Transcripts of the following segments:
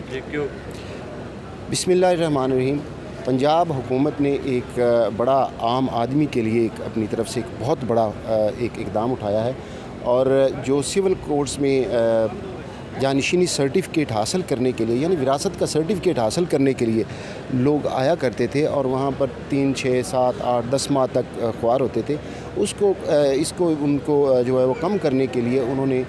ये क्यों? बिस्मिल्लाहिर्रहमानिर्रहीम। पंजाब हुकूमत ने एक बड़ा आम आदमी के लिए एक अपनी तरफ से एक बहुत बड़ा एक इक़दाम उठाया है और जो सिविल कोर्ट्स में जानशीनी सर्टिफ़िकेट हासिल करने के लिए यानी विरासत का सर्टिफ़िकेट हासिल करने के लिए लोग आया करते थे और वहाँ पर 3, 6, 7, 8, 10 माह तक ख्वार होते थे। इसको उनको जो है वो कम करने के लिए उन्होंने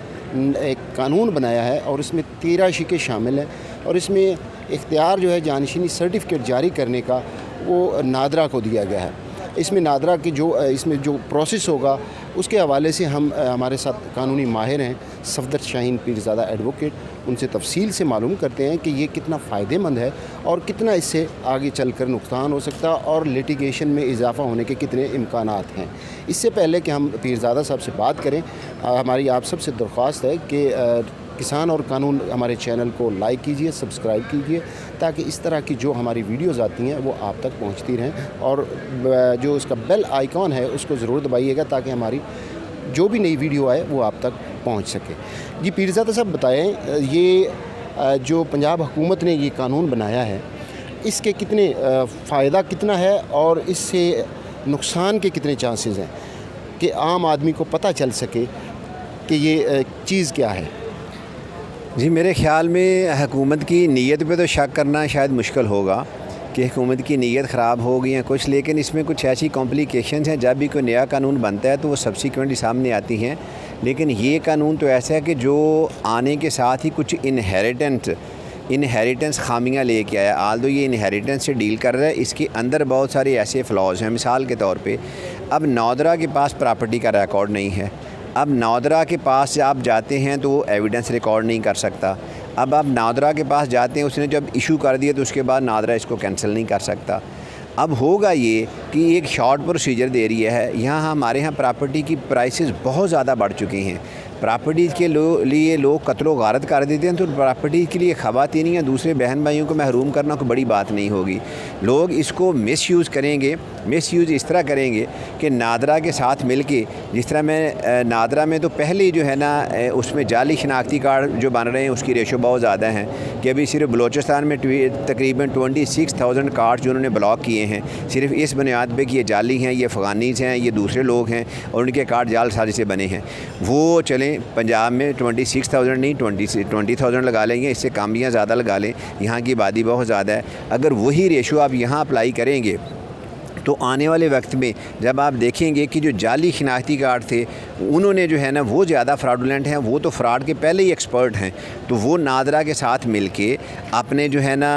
एक कानून बनाया है और इसमें 13 शिकें शामिल हैं और इसमें इख्तियार जो है जानशीनी सर्टिफ़िकेट जारी करने का वो नादरा को दिया गया है। इसमें नादरा की इसमें जो प्रोसेस होगा उसके हवाले से हम हमारे साथ कानूनी माहिर हैं सफदर शाहीन पीरज़ादा एडवोकेट, उनसे तफसील से मालूम करते हैं कि ये कितना फ़ायदेमंद है और कितना इससे आगे चलकर नुकसान हो सकता है और लिटिगेशन में इजाफ़ा होने के कितने इम्कानात हैं। इससे पहले कि हम पीरज़ादा साहब से बात करें, हमारी आप सबसे दरख्वास्त है कि किसान और कानून हमारे चैनल को लाइक कीजिए, सब्सक्राइब कीजिए ताकि इस तरह की जो हमारी वीडियोज़ आती हैं वो आप तक पहुंचती रहें और जो उसका बेल आइकॉन है उसको ज़रूर दबाइएगा ताकि हमारी जो भी नई वीडियो आए वो आप तक पहुंच सके। जी पीरज़ादा साहब बताएं, ये जो पंजाब हुकूमत ने ये कानून बनाया है इसके कितने फ़ायदा कितना है और इससे नुकसान के कितने चांसेस हैं कि आम आदमी को पता चल सके कि ये चीज़ क्या है? जी मेरे ख़्याल में हुकूमत की नीयत पे तो शक करना शायद मुश्किल होगा कि हुकूमत की नीयत ख़राब हो गई है कुछ, लेकिन इसमें कुछ ऐसी कॉम्प्लिकेशंस हैं जब भी कोई नया कानून बनता है तो वो सब्सिक्वेंटली सामने आती हैं। लेकिन ये कानून तो ऐसा है कि जो आने के साथ ही कुछ इनहेरिटेंस खामियाँ लेके आया। आल दो ये इनहेरिटेंस से डील कर रहा है, इसके अंदर बहुत सारे ऐसे फ्लॉज हैं। मिसाल के तौर पे अब नौदरा के पास प्रॉपर्टी का रिकॉर्ड नहीं है। अब नौदरा के पास आप जाते हैं तो वो एविडेंस रिकॉर्ड नहीं कर सकता। अब आप नादरा के पास जाते हैं, उसने जब इशू कर दिया तो उसके बाद नादरा इसको कैंसिल नहीं कर सकता। अब होगा ये कि एक शॉर्ट प्रोसीजर दे रही है। यहाँ हमारे यहाँ प्रॉपर्टी की प्राइसेस बहुत ज़्यादा बढ़ चुकी हैं। प्रॉपर्टीज़ के लिए लोग कत्लो गारत कर देते हैं, तो प्रॉपर्टी के लिए ख़वातीन या दूसरे बहन भाइयों को महरूम करना कोई बड़ी बात नहीं होगी। लोग इसको मिसयूज़ करेंगे। मिसयूज़ इस तरह करेंगे कि नादरा के साथ मिल के, जिस तरह मैं नादरा में तो पहले जो है ना उसमें जाली शनाख्ती कार्ड जो बन रहे हैं उसकी रेशो बहुत ज़्यादा है कि अभी सिर्फ बलोचिस्तान में तकरीबन 26,000 कार्ड जो उन्होंने ब्लॉक किए हैं सिर्फ इस बुनियाद पे कि ये जाली हैं, ये अफ़गानीज़ हैं, ये दूसरे लोग हैं और उनके कार्ड जाल साजी से बने हैं। वो चलें पंजाब में 26,000 नहीं 20,000 लगा लेंगे, इससे कम या ज़्यादा लगा लें। यहाँ की आबादी बहुत ज़्यादा है। अगर वही रेशो आप यहाँ अप्लाई करेंगे तो आने वाले वक्त में जब आप देखेंगे कि जो जाली शनाख्ती कार्ड थे उन्होंने जो है ना वो ज़्यादा फ्रॉडुलेंट हैं, वो तो फ्रॉड के पहले ही एक्सपर्ट हैं, तो वो नादरा के साथ मिलके अपने जो है ना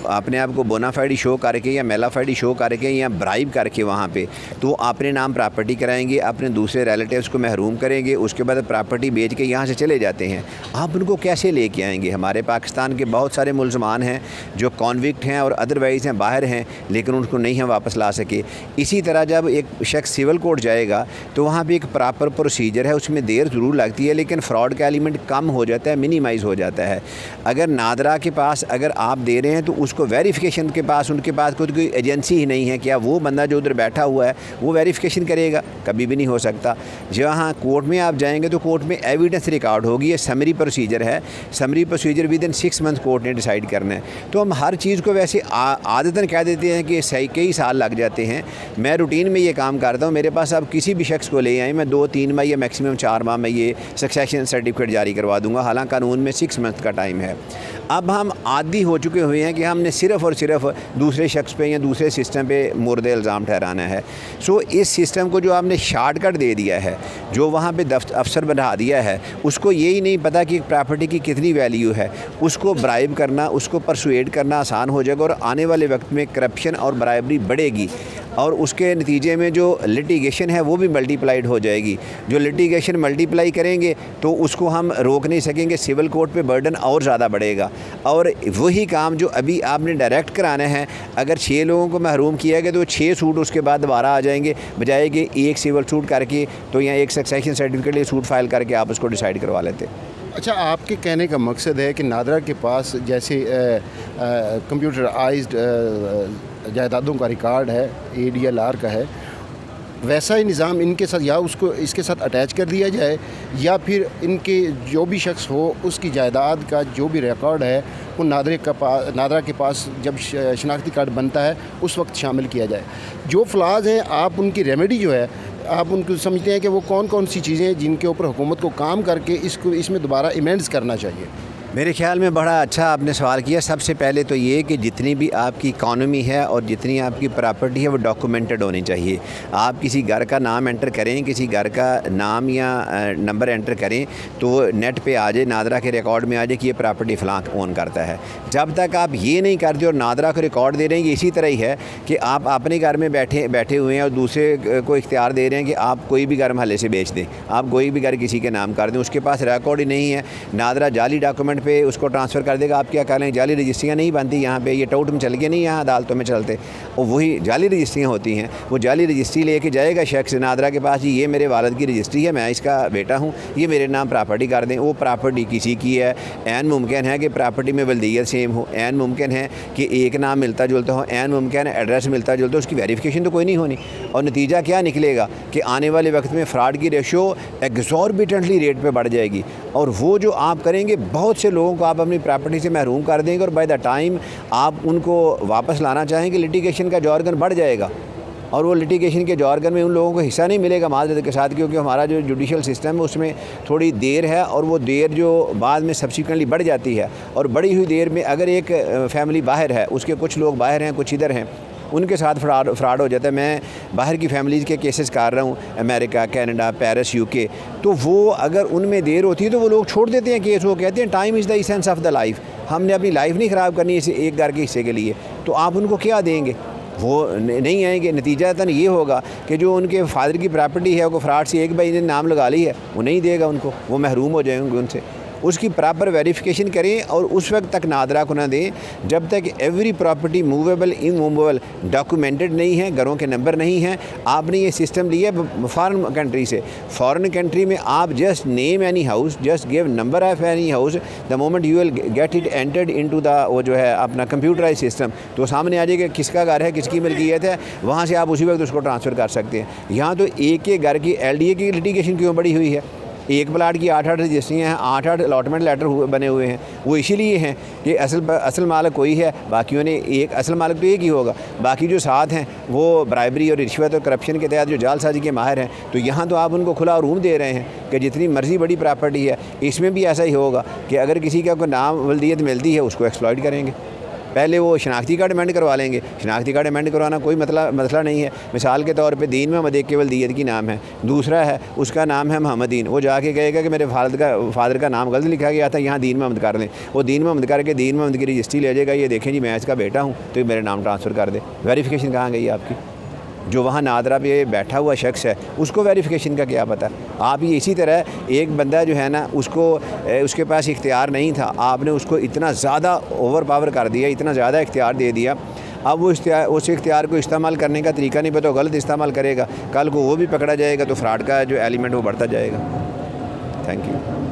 अपने आप को बोनाफाइड शो करके या मेलाफाइड शो करके या ब्राइब करके वहाँ पे तो अपने नाम प्रॉपर्टी कराएंगे, अपने दूसरे रिलेटिव्स को महरूम करेंगे, उसके बाद प्रॉपर्टी बेच के यहाँ से चले जाते हैं। आप उनको कैसे लेके आएंगे? हमारे पाकिस्तान के बहुत सारे मुल्ज़मान हैं जो कॉन्विक्ट हैं और अदरवाइज़ हैं, बाहर हैं, लेकिन उनको नहीं हम वापस ला सके। इसी तरह जब एक शख्स सिविल कोर्ट जाएगा तो वहाँ पे एक प्रॉपर प्रोसीजर है, उसमें देर ज़रूर लगती है लेकिन फ़्रॉड का एलिमेंट कम हो जाता है, मिनिमाइज़ हो जाता है। अगर नादरा के पास अगर आप दे रहे हैं तो उसको वेरिफिकेशन के पास उनके पास खुद कोई एजेंसी ही नहीं है। क्या वो बंदा जो उधर बैठा हुआ है वो वेरिफिकेशन करेगा? कभी भी नहीं हो सकता। जहाँ कोर्ट में आप जाएंगे तो कोर्ट में एविडेंस रिकॉर्ड होगी। ये समरी प्रोसीजर है, summary procedure with in 6 month court ने डिसाइड करना है। तो हम हर चीज़ को वैसे आदतन कह देते हैं कि सही कई साल लग जाते हैं। मैं रूटीन में ये काम करता हूँ। मेरे पास आप किसी भी शख्स को ले आए, मैं 2-3 माह या मैक्सिमम 4 माह में ये सक्सेशन सर्टिफिकेट जारी करवा दूँगा। हालांकि कानून में 6 मंथ का टाइम है। अब हम आदी हो चुके हुए हैं कि हमने सिर्फ़ और सिर्फ दूसरे शख्स पे या दूसरे सिस्टम पे मुर्द इल्ज़ाम ठहराना है। सो इस सिस्टम को जो आपने शॉर्टकट दे दिया है, जो वहाँ पे अफसर बढ़ा दिया है, उसको यही नहीं पता कि प्रॉपर्टी की कितनी वैल्यू है। उसको ब्राइब करना, उसको परसुएड करना आसान हो जाएगा और आने वाले वक्त में करप्शन और ब्राइबरी बढ़ेगी और उसके नतीजे में जो लिटिगेशन है वो भी मल्टीप्लाइड हो जाएगी। जो लिटिगेशन मल्टीप्लाई करेंगे तो उसको हम रोक नहीं सकेंगे, सिविल कोर्ट पे बर्डन और ज़्यादा बढ़ेगा। और वही काम जो अभी आपने डायरेक्ट कराना है, अगर 6 लोगों को महरूम किया गया तो 6 सूट उसके बाद दोबारा आ जाएंगे, बजाय कि एक सिविल सूट करके तो या एक सक्सेशन सर्टिफिकेट लिए सूट फाइल करके आप उसको डिसाइड करवा लेते। अच्छा, आपके कहने का मकसद है कि नादरा के पास जैसे कंप्यूटराइज्ड जायदादों का रिकॉर्ड है, ADLR का है, वैसा ही निज़ाम इनके साथ या उसको इसके साथ अटैच कर दिया जाए, या फिर इनके जो भी शख्स हो उसकी जायदाद का जो भी रिकॉर्ड है वो नादरा के पास जब शनाख्ती कार्ड बनता है उस वक्त शामिल किया जाए। जो फ्लाज हैं आप उनकी रेमेडी जो है आप उनको समझते हैं कि वो कौन कौन सी चीज़ें हैं जिनके ऊपर हुकूमत को काम करके इसमें दोबारा अमेंड्स करना चाहिए? मेरे ख्याल में बड़ा अच्छा आपने सवाल किया। सबसे पहले तो ये कि जितनी भी आपकी इकॉनमी है और जितनी आपकी प्रॉपर्टी है वो डॉक्यूमेंटेड होनी चाहिए। आप किसी घर का नाम एंटर करें, किसी घर का नाम या नंबर एंटर करें तो नेट पे आ जाए, नादरा के रिकॉर्ड में आ जाए कि ये प्रॉपर्टी फ़लाँ ओन करता है। जब तक आप ये नहीं करते और नादरा को रिकॉर्ड दे रहे हैं, ये इसी तरह ही है कि आप अपने घर में बैठे हुए हैं और दूसरे को इख्तियार दे रहे हैं कि आप कोई भी घर महल्ले से बेच दें, आप कोई भी घर किसी के नाम कर दें, उसके पास रिकॉर्ड ही नहीं है। नादरा जाली डॉक्यूमेंट पे उसको ट्रांसफ़र कर देगा। आप क्या कर लें, जाली रजिस्ट्रियाँ नहीं बनती यहाँ पे, ये टाउट में चल के नहीं यहाँ अदालतों में चलते, और वही जाली रजिस्ट्रियाँ होती हैं। वो जाली रजिस्ट्री लेके जाएगा शख्स नादरा के पास, ये मेरे वालिद की रजिस्ट्री है, मैं इसका बेटा हूँ, ये मेरे नाम प्रॉपर्टी कर दें। वो प्रॉपर्टी किसी की है, ऐन मुमकिन है कि प्रॉपर्टी में वल्दियत सेम हो, ऐन मुमकिन है कि एक नाम मिलता जुलता हो, ऐन मुमकिन है एड्रेस मिलता जुलता हो, उसकी वेरिफिकेशन तो कोई नहीं होनी। और नतीजा क्या निकलेगा कि आने वाले वक्त में फ़्रॉड की रेशो एग्जॉर्बिटेंटली रेट पे बढ़ जाएगी, और वो जो आप करेंगे बहुत से लोगों को आप अपनी प्रॉपर्टी से महरूम कर देंगे, और बाय द टाइम आप उनको वापस लाना चाहेंगे लिटिगेशन का जॉर्गन बढ़ जाएगा, और वो लिटिगेशन के जॉर्गन में उन लोगों को हिस्सा नहीं मिलेगा माजरत के साथ, क्योंकि हमारा जो जुडिशल सिस्टम है उसमें थोड़ी देर है, और वो देर जो बाद में सब्सिक्वेंटली बढ़ जाती है। और बढ़ी हुई देर में अगर एक फैमिली बाहर है, उसके कुछ लोग बाहर हैं कुछ इधर हैं, उनके साथ फ्रॉड हो जाता है। मैं बाहर की फैमिलीज़ के केसेस कर रहा हूँ, अमेरिका, कनाडा, पेरिस, यूके, तो वो अगर उनमें देर होती है तो वो लोग छोड़ देते हैं केस। वो कहते हैं time is the essence of the life, हमने अपनी लाइफ नहीं ख़राब करनी इस एक घर के हिस्से के लिए, तो आप उनको क्या देंगे, वो नहीं आएंगे। नतीजातन ये होगा कि जो उनके फादर की प्रॉपर्टी है वो फ्रॉड से एक भाई ने नाम लगा ली है, वो नहीं देगा उनको, वो महरूम हो जाएंगे उनसे। उसकी प्रॉपर वेरिफिकेशन करें और उस वक्त तक नादरा को ना दें जब तक every property movable immovable documented नहीं है, घरों के नंबर नहीं हैं। आपने ये सिस्टम लिया फॉरेन कंट्री से। फॉरेन कंट्री में आप just name any house, just give number of any house, the moment you will get it entered into the वो जो है अपना कंप्यूटराइज सिस्टम, तो सामने आ जाएगा किसका घर है, किसकी मिल्कियत है, वहाँ से आप उसी वक्त उसको ट्रांसफ़र कर सकते हैं। यहाँ तो एक एक घर की LDA की लिटिगेशन क्यों बढ़ी हुई है, एक प्लाट की 8-8 रजिस्ट्रियाँ हैं, 8-8 अलॉटमेंट लेटर बने हुए हैं। वो इसीलिए हैं कि असल मालिक कोई है, बाकियों ने एक असल मालिक तो एक ही होगा, बाकी जो साथ हैं वो ब्राइबरी और रिश्वत और करप्शन के तहत जो जालसाजी के माहिर हैं। तो यहाँ तो आप उनको खुला रूम दे रहे हैं कि जितनी मर्ज़ी बड़ी प्रॉपर्टी है, इसमें भी ऐसा ही होगा कि अगर किसी का कोई नाम वल्दियत मिलती है उसको एक्सप्लॉइट करेंगे। पहले वो शनाख्ती कार्ड अमेंड करवा लेंगे, शनाख्ती कार्ड अमेंड करवाना कोई मसला नहीं है। मिसाल के तौर पे दीन मोहम्मद एक केवल दियत की नाम है, दूसरा है उसका नाम है मोहम्मदीन, वो जाके कहेगा कि मेरे फादर का नाम गलत लिखा गया था, यहाँ दीन मोहम्मद कर लें। वो दीन मोहम्मद करके दीन मोहम्मद की रजिस्ट्री ले जाएगा, ये देखें जी मैं इसका बेटा हूँ, तो मेरे नाम ट्रांसफ़र कर दे। वेरिफिकेशन कहाँ गई आपकी? जो वहाँ नादरा पे बैठा हुआ शख्स है उसको वेरिफिकेशन का क्या पता। आप ये इसी तरह एक बंदा जो है ना उसको उसके पास इख्तियार नहीं था, आपने उसको इतना ज़्यादा ओवर पावर कर दिया, इतना ज़्यादा इख्तियार दे दिया, अब वो उस इख्तियार को इस्तेमाल करने का तरीका नहीं पता, वो गलत इस्तेमाल करेगा, कल को वो भी पकड़ा जाएगा तो फ्रॉड का जो एलिमेंट वो बढ़ता जाएगा। Thank you.